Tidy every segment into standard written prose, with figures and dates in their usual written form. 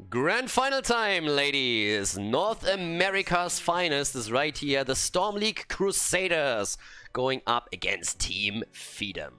Grand final time, ladies! North America's finest is right here. The StormLeague Crusaders going up against Team Feedem.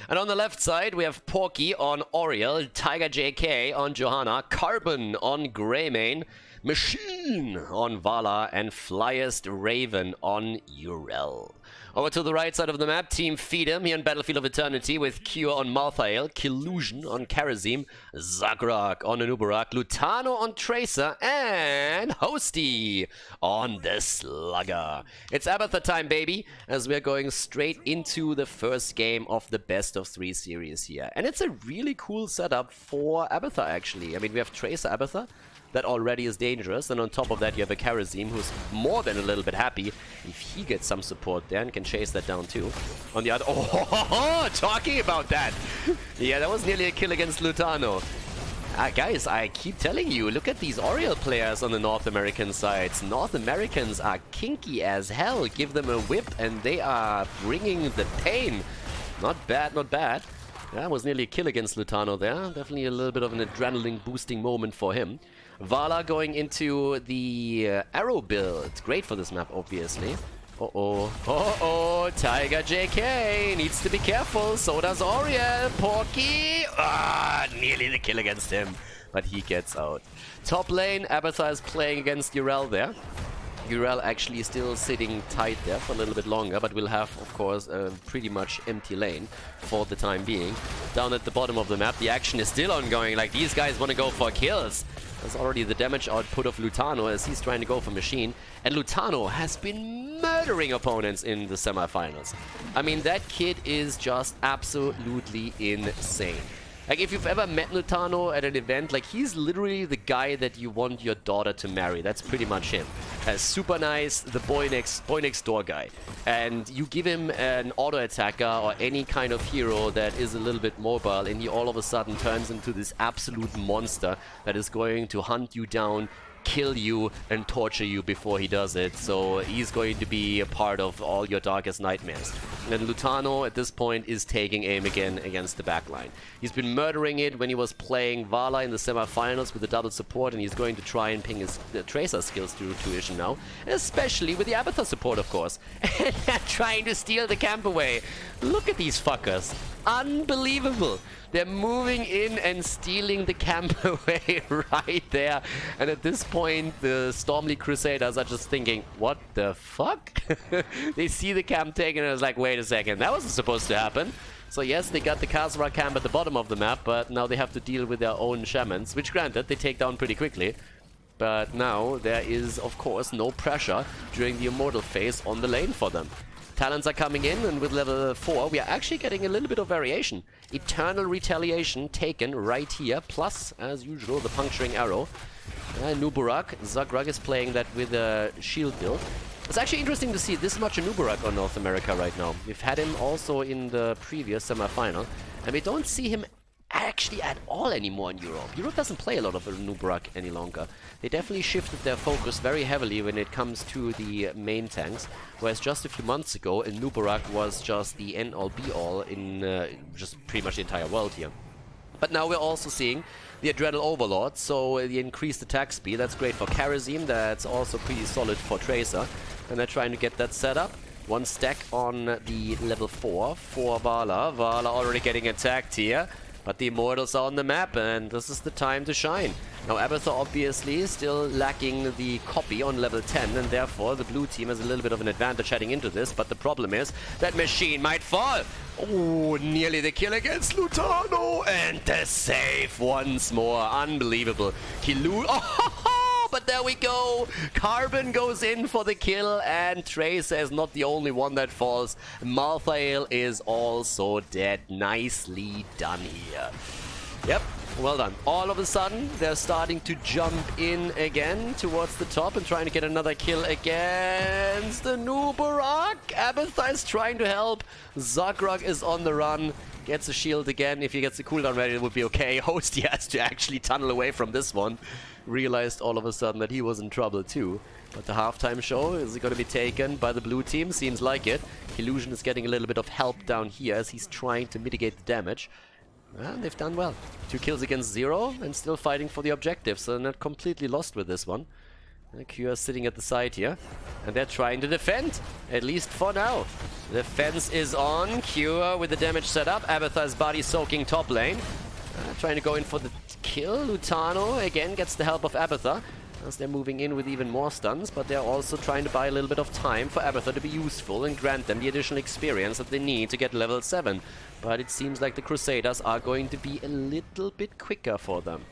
And on the left side, we have Porky on Oriel, Tiger JK on Johanna, Carbon on Greymane, Machine on Vala, and Flyest Raven on Urel. Over to the right side of the map, Team Feedem here in Battlefield of Eternity with Cure on Malthael, Killusion on Karazim, Zagrak on Anubarak, Lutano on Tracer, and Hosty on the Slugger. It's Abathur time, baby, as we're going straight into the first game of the best of 3 series here. And it's a really cool setup for Abathur, actually. I mean, we have Tracer Abathur. That already is dangerous, and on top of that you have a Karazim who's more than a little bit happy if he gets some support there and can chase that down too. On the other... Oh, talking about that! Yeah, that was nearly a kill against Lutano. Guys, I keep telling you, look at these Oriel players on the North American sides. North Americans are kinky as hell. Give them a whip and they are bringing the pain. Not bad, not bad. Yeah, was nearly a kill against Lutano there. Definitely a little bit of an adrenaline boosting moment for him. Vala going into the arrow build. Great for this map, obviously. Uh-oh, Tiger JK needs to be careful. So does Oriel. Porky, nearly the kill against him, but he gets out. Top lane, Abathur is playing against Urel there. Urel actually still sitting tight there for a little bit longer, but we'll have, of course, a pretty much empty lane for the time being. Down at the bottom of the map, the action is still ongoing. Like, these guys want to go for kills. There's already the damage output of Lutano as he's trying to go for Machine. And Lutano has been murdering opponents in the semifinals. I mean, that kid is just absolutely insane. Like, if you've ever met Lutano at an event, like, he's literally the guy that you want your daughter to marry. That's pretty much him. Super nice, the boy next door guy. And you give him an auto attacker or any kind of hero that is a little bit mobile, and he all of a sudden turns into this absolute monster that is going to hunt you down, kill you, and torture you before he does it. So he's going to be a part of all your darkest nightmares. And Lutano at this point is taking aim again against the backline. He's been murdering it when he was playing Vala in the semifinals with the double support, and he's going to try and ping his Tracer skills to fruition now, especially with the Abathur support, of course. And they're trying to steal the camp away. Look at these fuckers. Unbelievable. They're moving in and stealing the camp away right there. And at this point, the StormLeague Crusaders are just thinking, what the fuck? They see the camp taken and it's like, wait a second, that wasn't supposed to happen. So yes, they got the Khaldor camp at the bottom of the map, but now they have to deal with their own shamans, which granted, they take down pretty quickly. But now there is, of course, no pressure during the Immortal phase on the lane for them. Talents are coming in, and with level 4, we are actually getting a little bit of variation. Eternal Retaliation taken right here, plus, as usual, the Puncturing Arrow. Anubarak, Zagrak is playing that with a shield build. It's actually interesting to see this much Anubarak on North America right now. We've had him also in the previous semi-final, and we don't see him actually at all anymore in Europe. Europe doesn't play a lot of Anubarak any longer. They definitely shifted their focus very heavily when it comes to the main tanks, whereas just a few months ago, Anubarak was just the end-all be-all in just pretty much the entire world here. But now we're also seeing the Adrenal Overlord, so the increased attack speed, that's great for Karazim, that's also pretty solid for Tracer, and they're trying to get that set up. One stack on the level 4 for Vala. Vala already getting attacked here. But the Immortals are on the map, and this is the time to shine. Now, Abathur obviously is still lacking the copy on level 10, and therefore the blue team has a little bit of an advantage heading into this. But the problem is that Machine might fall. Oh, nearly the kill against Lutano, and the save once more. Unbelievable. But there we go. Carbon goes in for the kill, and Tracer is not the only one that falls. Malthael is also dead. Nicely done here. Yep, well done. All of a sudden, they're starting to jump in again towards the top and trying to get another kill against Anubarak. Abathur is trying to help. Zagrak is on the run. Gets a shield again. If he gets the cooldown ready, it would be okay. Hosty has to actually tunnel away from this one. Realized all of a sudden that he was in trouble too. But the halftime show is going to be taken by the blue team. Seems like it. Illusion is getting a little bit of help down here as he's trying to mitigate the damage. Well, they've done well. 2 kills against 0 and still fighting for the objective, so they're not completely lost with this one. Cure sitting at the side here, and they're trying to defend, at least for now. The defense is on. Cure with the damage set up. Abathur's body soaking top lane. Trying to go in for the kill. Lutano again gets the help of Abathur, as they're moving in with even more stuns, but they're also trying to buy a little bit of time for Abathur to be useful and grant them the additional experience that they need to get level 7. But it seems like the Crusaders are going to be a little bit quicker for them.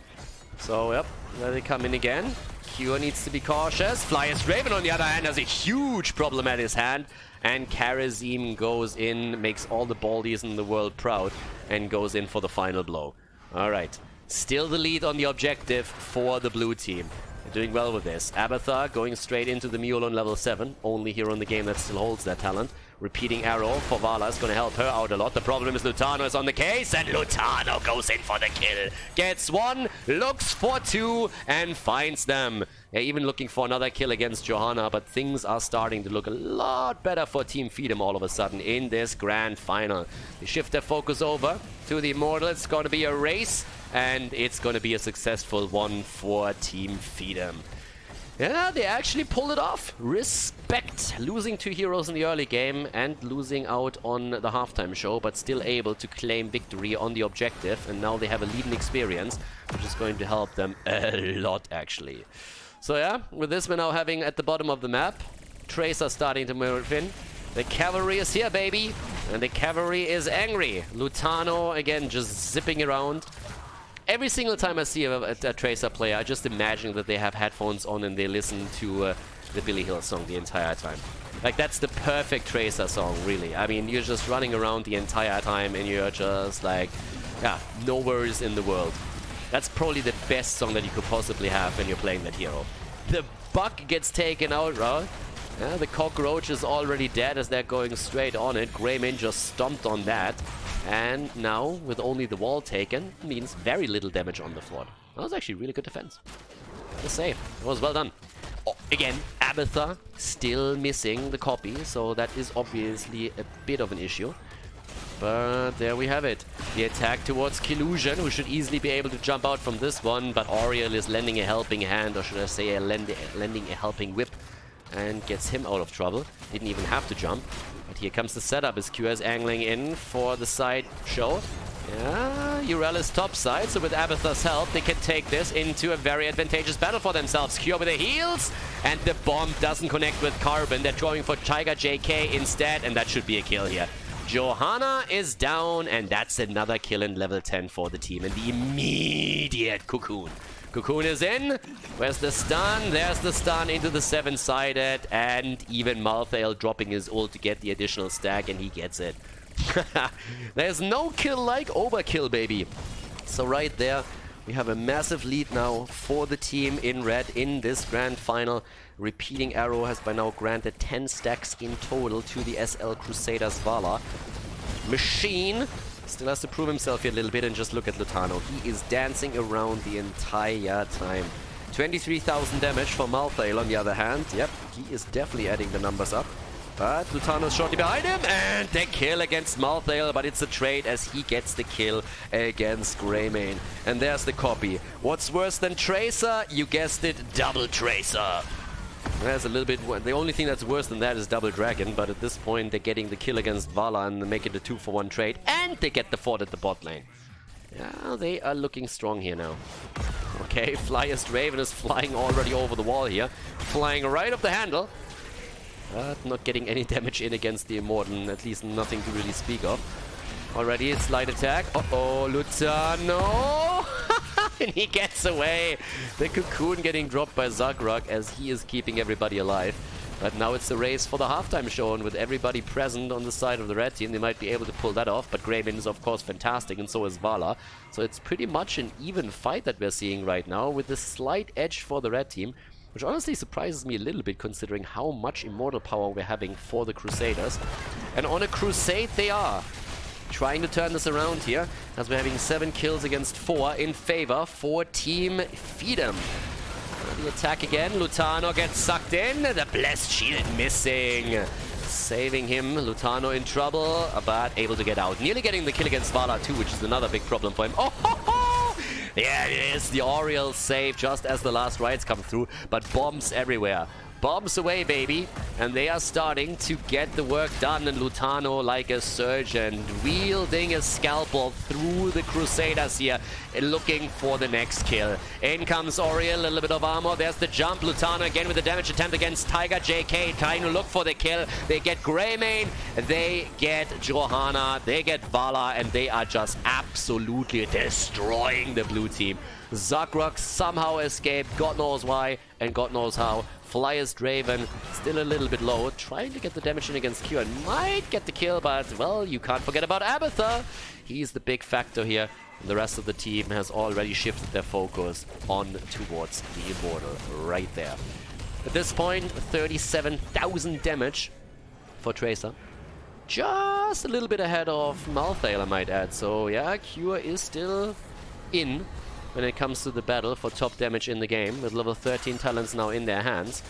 So, yep, there they come in again. Cure needs to be cautious. Flyest Raven, on the other hand, has a huge problem at his hand. And Karazim goes in, makes all the baldies in the world proud, and goes in for the final blow. Alright, still the lead on the objective for the blue team. They're doing well with this. Abathur going straight into the Mule on level 7. Only hero in the game that still holds that talent. Repeating arrow for Vala is going to help her out a lot. The problem is Lutano is on the case, and Lutano goes in for the kill. Gets 1, looks for 2, and finds them. They're even looking for another kill against Johanna, but things are starting to look a lot better for Team Feedem all of a sudden in this grand final. They shift their focus over to the Immortal. It's going to be a race, and it's going to be a successful one for Team Feedem. Yeah, they actually pulled it off. Respect. Losing 2 heroes in the early game and losing out on the halftime show, but still able to claim victory on the objective. And now they have a lead in experience, which is going to help them a lot, actually. So yeah, with this we're now having at the bottom of the map, Tracer starting to move in. The cavalry is here, baby. And the cavalry is angry. Lutano, again, just zipping around. Every single time I see a Tracer player, I just imagine that they have headphones on and they listen to the Billy Hill song the entire time. Like, that's the perfect Tracer song, really. I mean, you're just running around the entire time and you're just like, yeah, no worries in the world. That's probably the best song that you could possibly have when you're playing that hero. The Buck gets taken out, right? Yeah, the Cockroach is already dead as they're going straight on it. Greymin just stomped on that. And now, with only the wall taken, means very little damage on the fort. That was actually really good defense. The save. It was well done. Oh, again, Abathur still missing the copy, so that is obviously a bit of an issue. But there we have it. The attack towards Killusion, who should easily be able to jump out from this one, but Oriel is lending a helping hand, or should I say lending a helping whip, and gets him out of trouble. Didn't even have to jump. But here comes the setup as Q is angling in for the side show. Yeah, Urel is top side, so with Abathur's help, they can take this into a very advantageous battle for themselves. Q with the heals, and the bomb doesn't connect with Carbon. They're going for Tiger JK instead, and that should be a kill here. Johanna is down, and that's another kill in level 10 for the team. And the immediate Cocoon. Cocoon is in. Where's the stun? There's the stun into the 7-sided, and even Malthael dropping his ult to get the additional stack, and he gets it. There's no kill like overkill, baby. So right there, we have a massive lead now for the team in red in this grand final. Repeating arrow has by now granted 10 stacks in total to the SL Crusaders Vala. Machine still has to prove himself here a little bit, and just look at Lutano. He is dancing around the entire time. 23,000 damage for Malthael on the other hand. Yep, he is definitely adding the numbers up. But Lutano's shortly behind him, and the kill against Malthael, but it's a trade as he gets the kill against Greymane. And there's the copy. What's worse than Tracer? You guessed it, Double Tracer. There's a little bit. The only thing that's worse than that is Double Dragon, but at this point they're getting the kill against Vala and they make it a 2-for-1 trade, and they get the fort at the bot lane. Yeah, they are looking strong here now. Okay, Flyest Raven is flying already over the wall here, flying right up the handle, but not getting any damage in against the Immortal, at least nothing to really speak of. Already it's light attack. Uh-oh, Lutano! And he gets away. The Cocoon getting dropped by Zagrok as he is keeping everybody alive. But now it's a race for the halftime show, and with everybody present on the side of the red team, they might be able to pull that off. But Greymin is of course fantastic, and so is Vala. So it's pretty much an even fight that we're seeing right now, with a slight edge for the red team, which honestly surprises me a little bit considering how much immortal power we're having for the Crusaders. And on a crusade they are. Trying to turn this around here, as we're having 7 kills against 4 in favor for Team Feedem. The attack again, Lutano gets sucked in, the Blessed Shield missing. saving him. Lutano in trouble, but able to get out. Nearly getting the kill against Vala too, which is another big problem for him. Oh, ho, ho! Yeah, it is. The Oriel save just as the last riots come through, but bombs everywhere. Bombs away, baby. And they are starting to get the work done. And Lutano, like a surgeon, wielding a scalpel through the Crusaders here, looking for the next kill. In comes Oriel, a little bit of armor. There's the jump. Lutano again with the damage attempt against Tiger JK, trying to look for the kill. They get Greymane, they get Johanna, they get Vala, and they are just absolutely destroying the blue team. Zagrok somehow escaped, God knows why, and God knows how. Flyers Draven still a little bit low, trying to get the damage in against Q and might get the kill, but, well, you can't forget about Abathur. He's the big factor here. The rest of the team has already shifted their focus on towards the Immortal right there. At this point, 37,000 damage for Tracer. Just a little bit ahead of Malthael, I might add. So, yeah, Cure is still in when it comes to the battle for top damage in the game, with level 13 talents now in their hands.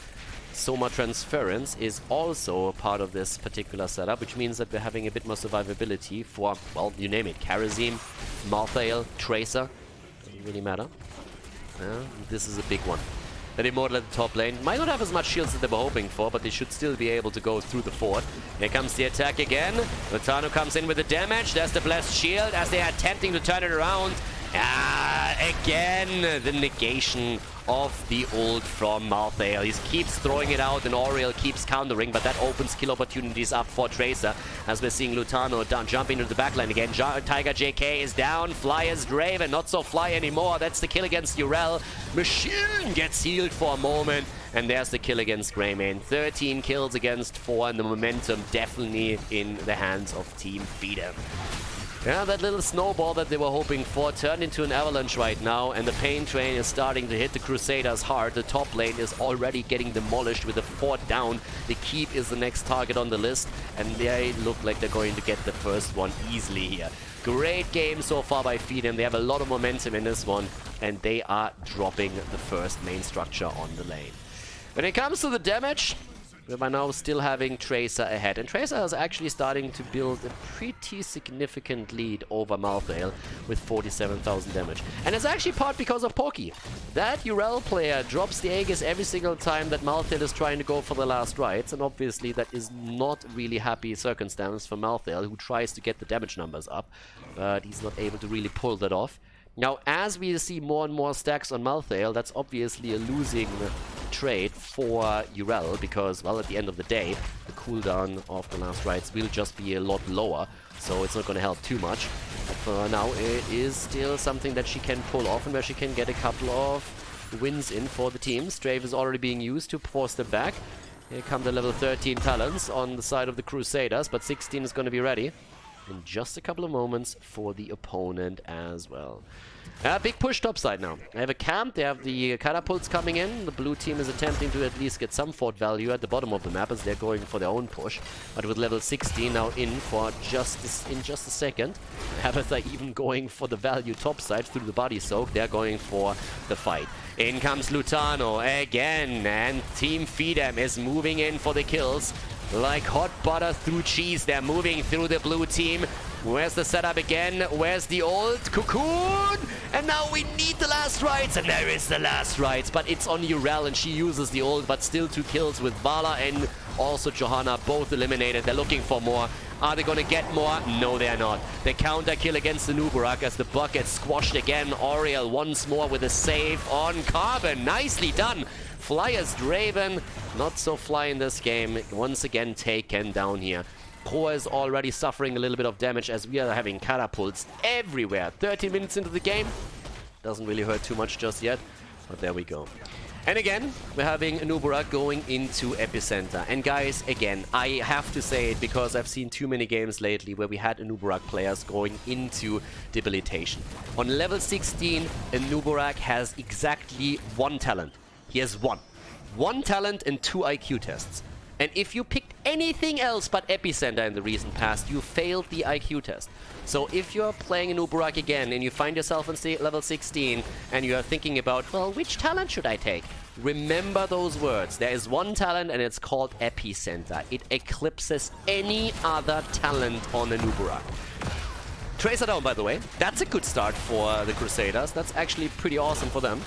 Soma Transference is also part of this particular setup, which means that we're having a bit more survivability for, well, you name it, Karazim, Malthael, Tracer. Doesn't really matter. Yeah, this is a big one. That Immortal at the top lane might not have as much shields as they were hoping for, but they should still be able to go through the fort. Here comes the attack again. Lutano comes in with the damage. There's the Blessed Shield as they are attempting to turn it around. Again, the negation of the ult from Malthael. He keeps throwing it out and Oriel keeps countering, but that opens kill opportunities up for Tracer. As we're seeing Lutano jump into the backline again. Tiger JK is down. Flyers Draven, not so fly anymore. That's the kill against Urel. Machine gets healed for a moment. And there's the kill against Greymane. 13 kills against 4, and the momentum definitely in the hands of Team Feedem. Yeah, that little snowball that they were hoping for turned into an avalanche right now, and the pain train is starting to hit the Crusaders hard. The top lane is already getting demolished with the fort down. The keep is the next target on the list, and they look like they're going to get the first one easily here. Great game so far by Feedem. They have a lot of momentum in this one, and they are dropping the first main structure on the lane. When it comes to the damage, we're now still having Tracer ahead. And Tracer is actually starting to build a pretty significant lead over Malthael with 47,000 damage. And it's actually part because of Porky. That Urel player drops the Aegis every single time that Malthael is trying to go for the last rites. And obviously that is not really happy circumstance for Malthael, who tries to get the damage numbers up. But he's not able to really pull that off. Now, as we see more and more stacks on Malthael, that's obviously a losing trade for Urel, because, well, at the end of the day, the cooldown of the last rites will just be a lot lower, so it's not going to help too much. But for now, it is still something that she can pull off and where she can get a couple of wins in for the team. Strafe is already being used to force them back. Here come the level 13 talents on the side of the Crusaders, but 16 is going to be ready in just a couple of moments for the opponent as well. Big push topside now. They have a camp, they have the catapults coming in. The blue team is attempting to at least get some fort value at the bottom of the map as they're going for their own push. But with level 16 now in for just a second. Abathur even going for the value topside through the body soak. They're going for the fight. In comes Lutano again, and Team Feedem is moving in for the kills. Like hot butter through cheese, they're moving through the blue team. Where's the setup again? Where's the old cocoon? And now we need the last rites, and there is the last rites, but it's on Urel, and she uses the old, but still 2 kills with Vala and also Johanna, both eliminated. They're looking for more. Are they going to get more? No, they're not. The counter kill against the Nubarak as the buck gets squashed again. Oriel once more with a save on Carbon. Nicely done. Flyers Draven, not so fly in this game. Once again taken down here. Koa is already suffering a little bit of damage as we are having catapults everywhere. 13 minutes into the game. Doesn't really hurt too much just yet, but there we go. And again, we're having Nubarak going into Epicenter. And guys, again, I have to say it because I've seen too many games lately where we had Nubarak players going into debilitation. On level 16, Nubarak has exactly 1 talent. He has 1. 1 talent and 2 IQ tests. And if you picked anything else but Epicenter in the recent past, you failed the IQ test. So if you're playing an Uburak again and you find yourself on level 16 and you are thinking about, well, which talent should I take? Remember those words. There is one talent and it's called Epicenter. It eclipses any other talent on an Uburak. Tracer down, by the way. That's a good start for the Crusaders. That's actually pretty awesome for them.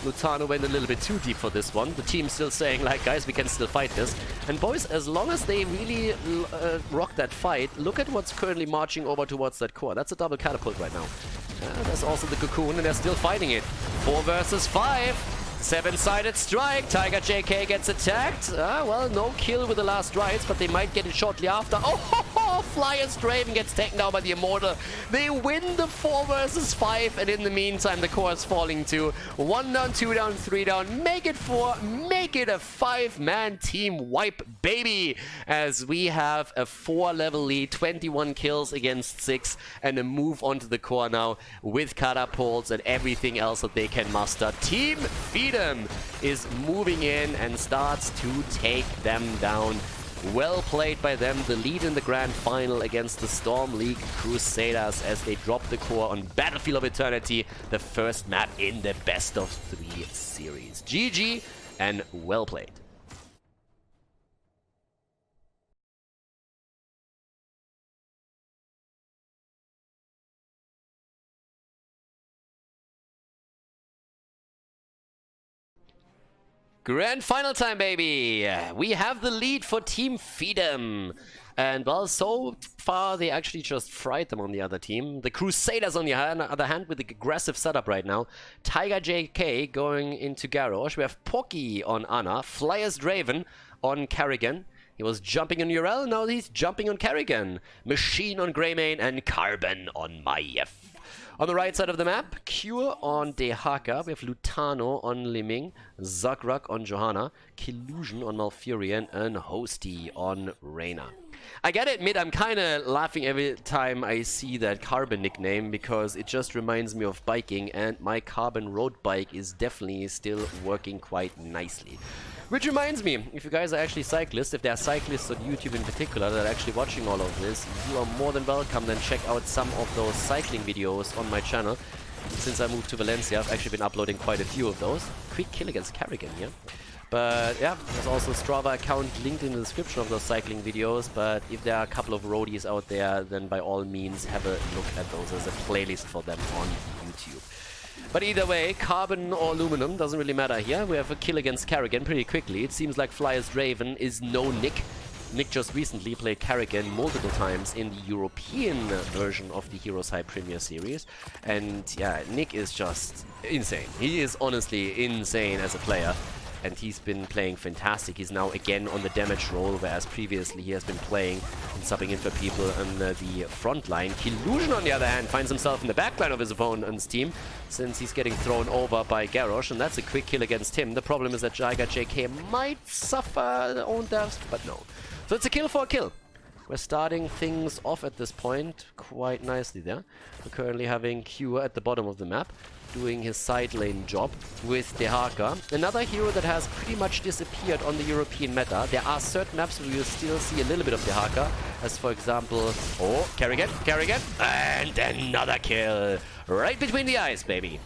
Lutano went a little bit too deep for this one. The team's still saying, like, guys, we can still fight this. And boys, as long as they really rock that fight, look at what's currently marching over towards that core. That's a double catapult right now. There's also the cocoon, and they're still fighting it. 4 versus 5. 7-sided strike. Tiger JK gets attacked. Well, no kill with the last rights, but they might get it shortly after. Oh, Flyer's Draven gets taken down by the Immortal. They win the 4 versus 5, and in the meantime, the core is falling to 1 down, 2 down, 3 down. Make it 4. Make it a 5-man team wipe, baby. As we have a 4-level lead, 21 kills against 6, and a move onto the core now with catapults and everything else that they can muster. Team Feedem is moving in and starts to take them down. Well played by them. The lead in the grand final against the StormLeague Crusaders as they drop the core on Battlefield of Eternity, the first map in the best of 3 series. GG and well played. Grand final time, baby! We have the lead for Team Feedem. And, well, so far they actually just fried them on the other team. The Crusaders, on the other hand, with the aggressive setup right now. Tiger JK going into Garrosh. We have Pocky on Ana. Flyer's Draven on Karrigan. He was jumping on Urel, now he's jumping on Karrigan. Machine on Greymane and Carbon on Maiev. On the right side of the map, Cure on Dehaka, we have Lutano on Liming, Zagrak on Johanna, Killusion on Malfurion, and Hosty on Reyna. I gotta admit, I'm kinda laughing every time I see that Carbon nickname, because it just reminds me of biking, and my Carbon road bike is definitely still working quite nicely. Which reminds me, if you guys are actually cyclists, if there are cyclists on YouTube in particular that are actually watching all of this, you are more than welcome then check out some of those cycling videos on my channel. Since I moved to Valencia, I've actually been uploading quite a few of those. Quick kill against Karrigan here. But yeah, there's also a Strava account linked in the description of those cycling videos, but if there are a couple of roadies out there, then by all means have a look at those as a playlist for them on YouTube. But either way, Carbon or Aluminum, doesn't really matter here. We have a kill against Karrigan pretty quickly. It seems like Flyer's Draven is no Nick. Nick just recently played Karrigan multiple times in the European version of the HeroesHype Premier Series. And yeah, Nick is just insane. He is honestly insane as a player. And he's been playing fantastic. He's now again on the damage role, whereas previously he has been playing and subbing in for people on the front line. Killusion, on the other hand, finds himself in the back line of his opponent's team, since he's getting thrown over by Garrosh, and that's a quick kill against him. The problem is that Tiger JK might suffer their own deaths, but no. So it's a kill for a kill. We're starting things off at this point quite nicely there. We're currently having Q at the bottom of the map, doing his side lane job with Dehaka. Another hero that has pretty much disappeared on the European meta. There are certain maps where you still see a little bit of Dehaka, as for example, oh, Karrigan, and another kill. Right between the eyes, baby.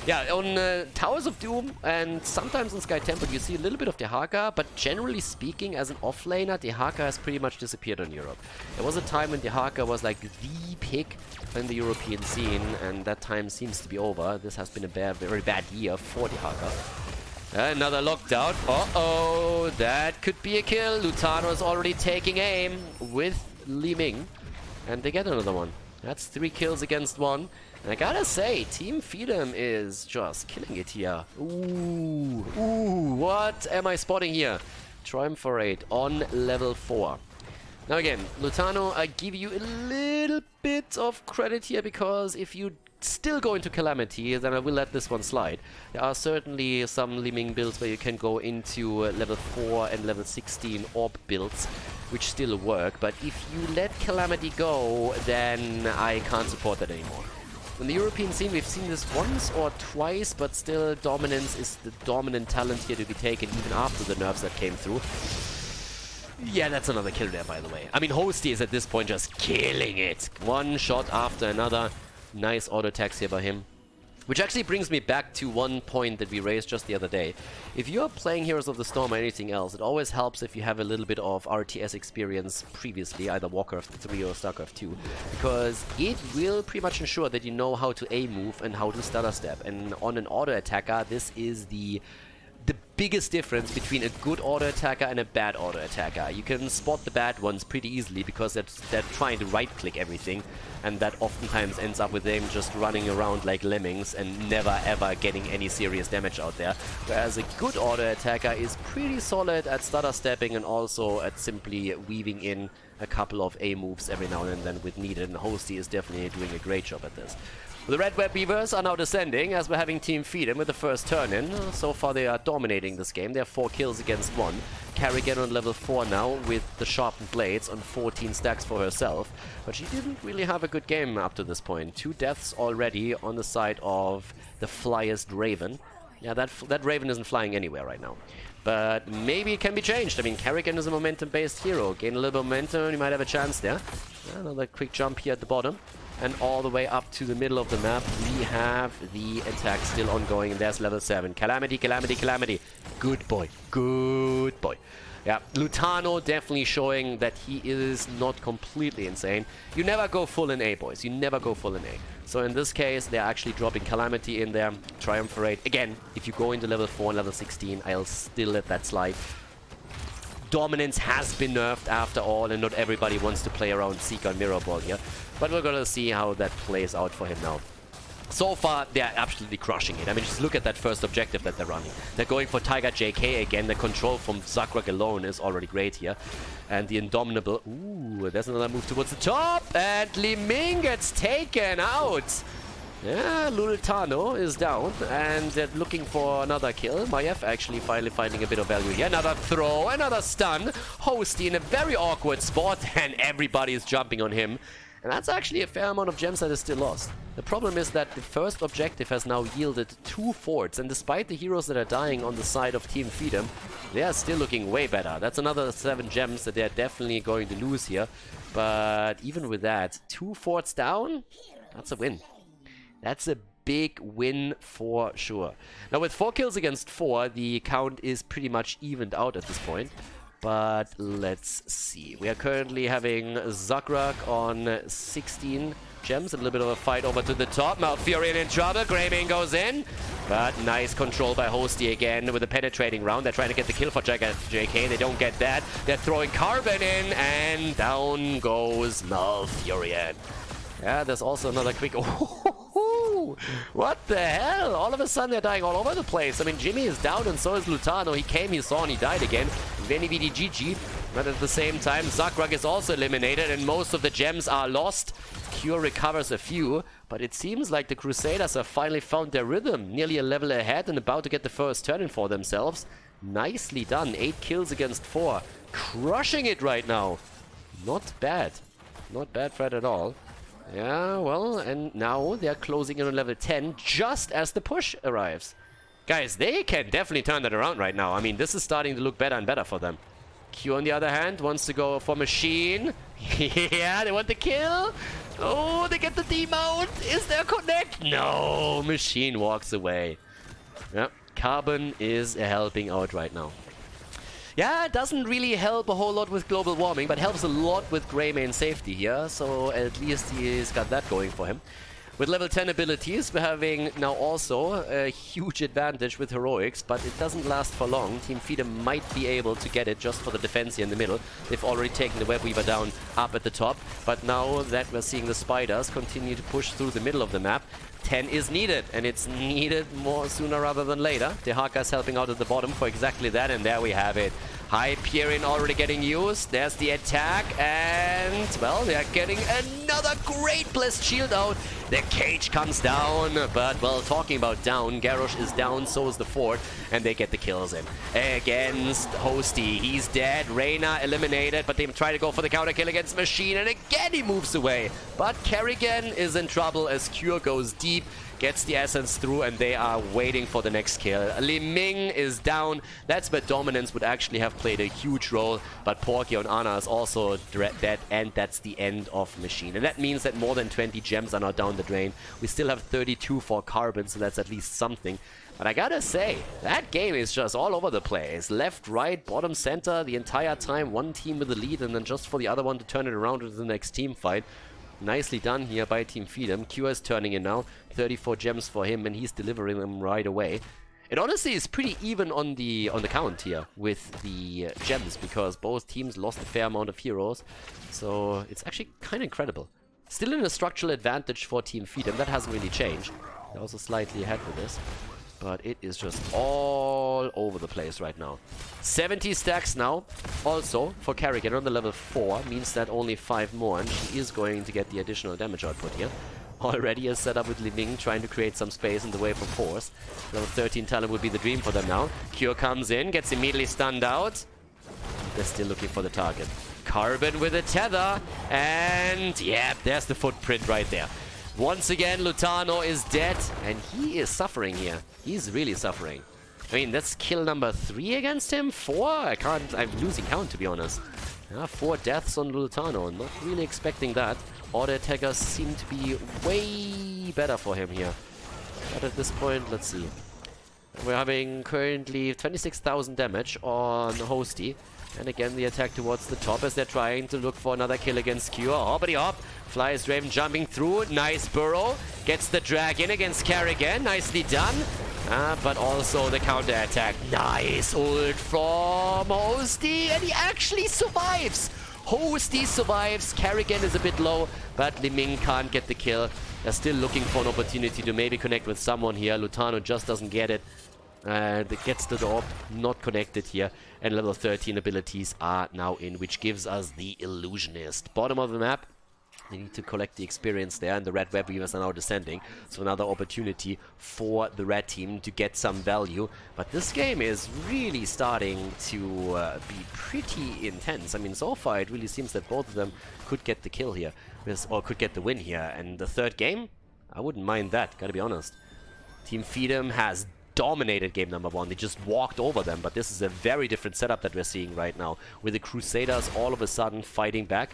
Yeah, on Towers of Doom and sometimes in Sky Temple you see a little bit of Dehaka, but generally speaking, as an offlaner, Dehaka has pretty much disappeared on Europe. There was a time when Dehaka was like the pick in the European scene, and that time seems to be over. This has been a very bad year for Dehaka. Another lockdown. Uh-oh, that could be a kill. Lutano is already taking aim with Li Ming, and they get another one. That's 3 kills against 1. And I gotta say, Team Feedem is just killing it here. Ooh, what am I spotting here? Triumvirate on level 4. Now again, Lutano, I give you a little bit of credit here, because if you still go into Calamity, then I will let this one slide. There are certainly some Liming builds where you can go into level 4 and level 16 orb builds, which still work, but if you let Calamity go, then I can't support that anymore. In the European scene, we've seen this once or twice, but still Dominance is the dominant talent here to be taken even after the nerfs that came through. Yeah, that's another kill there, by the way. I mean, Hosty is at this point just killing it. One shot after another. Nice auto attacks here by him. Which actually brings me back to one point that we raised just the other day. If you're playing Heroes of the Storm or anything else, it always helps if you have a little bit of RTS experience previously, either Warcraft 3 or StarCraft 2, because it will pretty much ensure that you know how to A-move and how to stutter step. And on an auto attacker, this is the biggest difference between a good auto attacker and a bad auto attacker. You can spot the bad ones pretty easily because they're trying to right click everything, and that oftentimes ends up with them just running around like lemmings and never ever getting any serious damage out there. Whereas a good auto attacker is pretty solid at stutter stepping and also at simply weaving in a couple of A moves every now and then with needed, and Hosty is definitely doing a great job at this. The Red Web Weavers are now descending as we're having Team Feedem with the first turn in. So far they are dominating this game. They have 4 kills against 1. Kerrigan on level 4 now with the sharpened blades on 14 stacks for herself. But she didn't really have a good game up to this point. 2 deaths already on the side of the flyest Raven. Yeah, that Raven isn't flying anywhere right now. But maybe it can be changed. I mean, Kerrigan is a momentum-based hero. Gain a little momentum, you might have a chance there. Another quick jump here at the bottom. And all the way up to the middle of the map, we have the attack still ongoing, and there's level 7. Calamity, Calamity, Calamity. Good boy. Good boy. Yeah, Lutano definitely showing that he is not completely insane. You never go full in A, boys. You never go full in A. So in this case, they're actually dropping Calamity in there. Triumvirate. Again, if you go into level 4 and level 16, I'll still let that slide. Dominance has been nerfed after all, and not everybody wants to play around Seeker and Mirror Ball here. But we're gonna see how that plays out for him now. So far, they're absolutely crushing it. I mean, just look at that first objective that they're running. They're going for Tiger JK again. The control from Zakrak alone is already great here. And the Indomitable... Ooh, there's another move towards the top. And Li Ming gets taken out. Yeah, Lultano is down, and they're looking for another kill. Maiev actually finally finding a bit of value here. Another throw, another stun. Hosty in a very awkward spot, and everybody is jumping on him. And that's actually a fair amount of gems that is still lost. The problem is that the first objective has now yielded 2 forts, and despite the heroes that are dying on the side of Team Feedem, they are still looking way better. That's another 7 gems that they're definitely going to lose here. But even with that, 2 forts down, that's a win. That's a big win for sure. Now with 4 kills against 4, the count is pretty much evened out at this point. But let's see. We are currently having Zakrak on 16 gems. A little bit of a fight over to the top. Malfurion in trouble. Greymane goes in. But nice control by Hosty again with a penetrating round. They're trying to get the kill for JK. They don't get that. They're throwing Carbon in. And down goes Malfurion. Yeah, there's also another quick... What the hell? All of a sudden they're dying all over the place. I mean, Jimmy is down and so is Lutano. He came, he saw, and he died again. Veni Vidi GG. But at the same time, Zakrak is also eliminated and most of the gems are lost. Cure recovers a few, but it seems like the Crusaders have finally found their rhythm. Nearly a level ahead and about to get the first turn in for themselves. Nicely done. 8 kills against 4. Crushing it right now. Not bad. Not bad for it at all. Yeah, well, and now they're closing in on level 10 just as the push arrives. Guys, they can definitely turn that around right now. I mean, this is starting to look better and better for them. Q, on the other hand, wants to go for Machine. Yeah, they want the kill. Oh, they get the demount. Is there a connect? No, Machine walks away. Yep, Carbon is helping out right now. Yeah, it doesn't really help a whole lot with global warming, but helps a lot with Greymane safety here, so at least he's got that going for him. With level 10 abilities, we're having now also a huge advantage with heroics, but it doesn't last for long. Team Feedem might be able to get it just for the defense here in the middle. They've already taken the Web Weaver down up at the top, but now that we're seeing the spiders continue to push through the middle of the map, 10 is needed, and it's needed more sooner rather than later. Dehaka's helping out at the bottom for exactly that, and there we have it. Hyperion already getting used. There's the attack, and, well, they're getting another great blessed shield out. The cage comes down, but, well, talking about down, Garrosh is down, so is the fort, and they get the kills in. Against Hosty, he's dead. Reyna eliminated, but they try to go for the counter kill against Machine, and again he moves away. But Kerrigan is in trouble as Cure goes deep. gets the essence through, and they are waiting for the next kill. Li Ming is down. That's where dominance would actually have played a huge role, but Porky on Ana is also dead, and that's the end of Machine. And that means that more than 20 gems are now down the drain. We still have 32 for Carbon, so that's at least something. But I gotta say, that game is just all over the place. Left, right, bottom, center, the entire time. One team with the lead, and then just for the other one to turn it around with the next team fight. Nicely done here by Team Feedem. Q is turning in now. 34 gems for him, and he's delivering them right away. It honestly is pretty even on the count here with the gems, because both teams lost a fair amount of heroes. So it's actually kind of incredible. Still in a structural advantage for Team Feedem. That hasn't really changed. They're also slightly ahead with this. But it is just all over the place right now. 70 stacks now. Also, for Kerrigan on the level 4, means that only 5 more, and she is going to get the additional damage output here. Already a setup with Li Ming trying to create some space in the wave of force. Level 13 talent would be the dream for them now. Cure comes in, gets immediately stunned out. They're still looking for the target. Carbon with a tether, and yeah, there's the footprint right there. Once again, Lutano is dead, and he is suffering here. He's really suffering. I mean, that's kill number 3 against him? 4? I'm losing count, to be honest. 4 deaths on Lutano. Not really expecting that. Auto attackers seem to be way better for him here. But at this point, let's see. We're having currently 26,000 damage on Hosty. And again, the attack towards the top as they're trying to look for another kill against Cure. Hoppity hop. Flyers Draven jumping through. Nice burrow. Gets the drag in against Kerrigan. Nicely done. But also the counter attack. Nice ult from Hosty. And he actually survives. Hosty survives. Kerrigan is a bit low, but Li Ming can't get the kill. They're still looking for an opportunity to maybe connect with someone here. Lutano just doesn't get it. That gets the door, not connected here, and level 13 abilities are now in, which gives us the Illusionist. Bottom of the map, they need to collect the experience there, and the red web weavers are now descending, so another opportunity for the red team to get some value. But this game is really starting to be pretty intense. I mean, so far it really seems that both of them could get the kill here, or could get the win here, and the third game, I wouldn't mind that, gotta be honest. Team Feedem has dominated game number 1. They just walked over them, but this is a very different setup that we're seeing right now, with the Crusaders all of a sudden fighting back,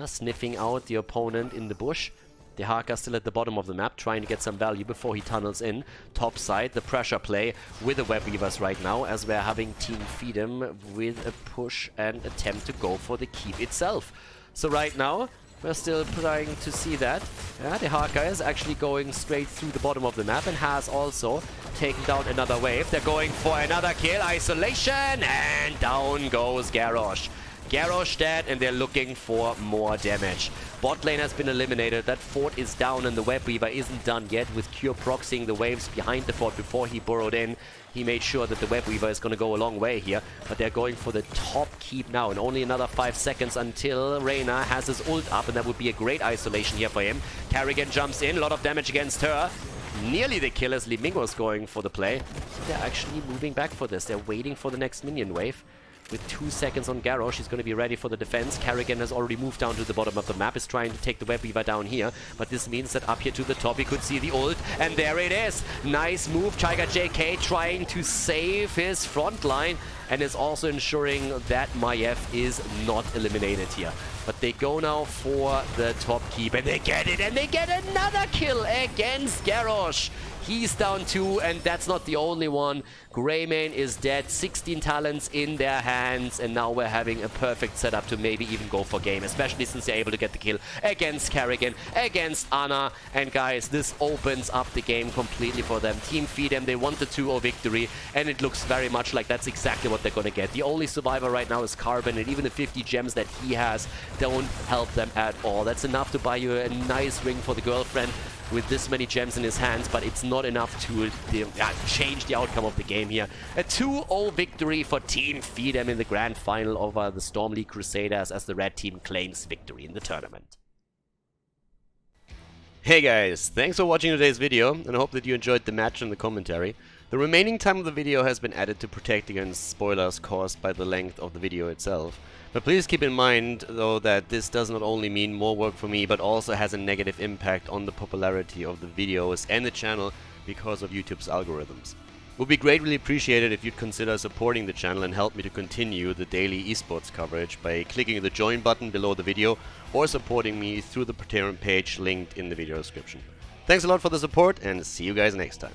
sniffing out the opponent in the bush. The Haka still at the bottom of the map, trying to get some value before he tunnels in. Top side, the pressure play with the web weavers right now, as we're having Team Feedem with a push and attempt to go for the keep itself. So right now, we're still trying to see that. The Haka is actually going straight through the bottom of the map and has also taken down another wave. They're going for another kill. Isolation, and down goes Garrosh. Garrosh dead, and they're looking for more damage. Bot lane has been eliminated. That fort is down, and the web weaver isn't done yet, with Cure proxying the waves behind the fort before he burrowed in. He made sure that the web weaver is going to go a long way here, but they're going for the top keep now, and only another 5 seconds until Reyna has his ult up, and that would be a great isolation here for him. Kerrigan jumps in, a lot of damage against her. Nearly the kill as Li Ming was going for the play. They're actually moving back for this. They're waiting for the next minion wave. With 2 seconds on Garrosh, he's going to be ready for the defense. Kerrigan has already moved down to the bottom of the map, is trying to take the web weaver down here, but this means that up here to the top he could see the ult, and there it is. Nice move. Tiger JK trying to save his front line, and is also ensuring that Maiev is not eliminated here. But they go now for the top keep, and they get it, and they get another kill against Garrosh. He's down 2, and that's not the only one. Greymane is dead, 16 talents in their hands, and now we're having a perfect setup to maybe even go for game, especially since they're able to get the kill against Kerrigan, against Ana. And guys, this opens up the game completely for them. Team Feedem, they want the 2-0 victory, and it looks very much like that's exactly what they're going to get. The only survivor right now is Carbon, and even the 50 gems that he has don't help them at all. That's enough to buy you a nice ring for the girlfriend with this many gems in his hands, but it's not enough to change the outcome of the game here. A 2-0 victory for Team Feedem in the grand final over the StormLeague Crusaders, as the red team claims victory in the tournament. Hey guys, thanks for watching today's video, and I hope that you enjoyed the match and the commentary. The remaining time of the video has been added to protect against spoilers caused by the length of the video itself. But please keep in mind, though, that this does not only mean more work for me, but also has a negative impact on the popularity of the videos and the channel because of YouTube's algorithms. It would be greatly appreciated if you'd consider supporting the channel and help me to continue the daily esports coverage by clicking the join button below the video or supporting me through the Patreon page linked in the video description. Thanks a lot for the support and see you guys next time.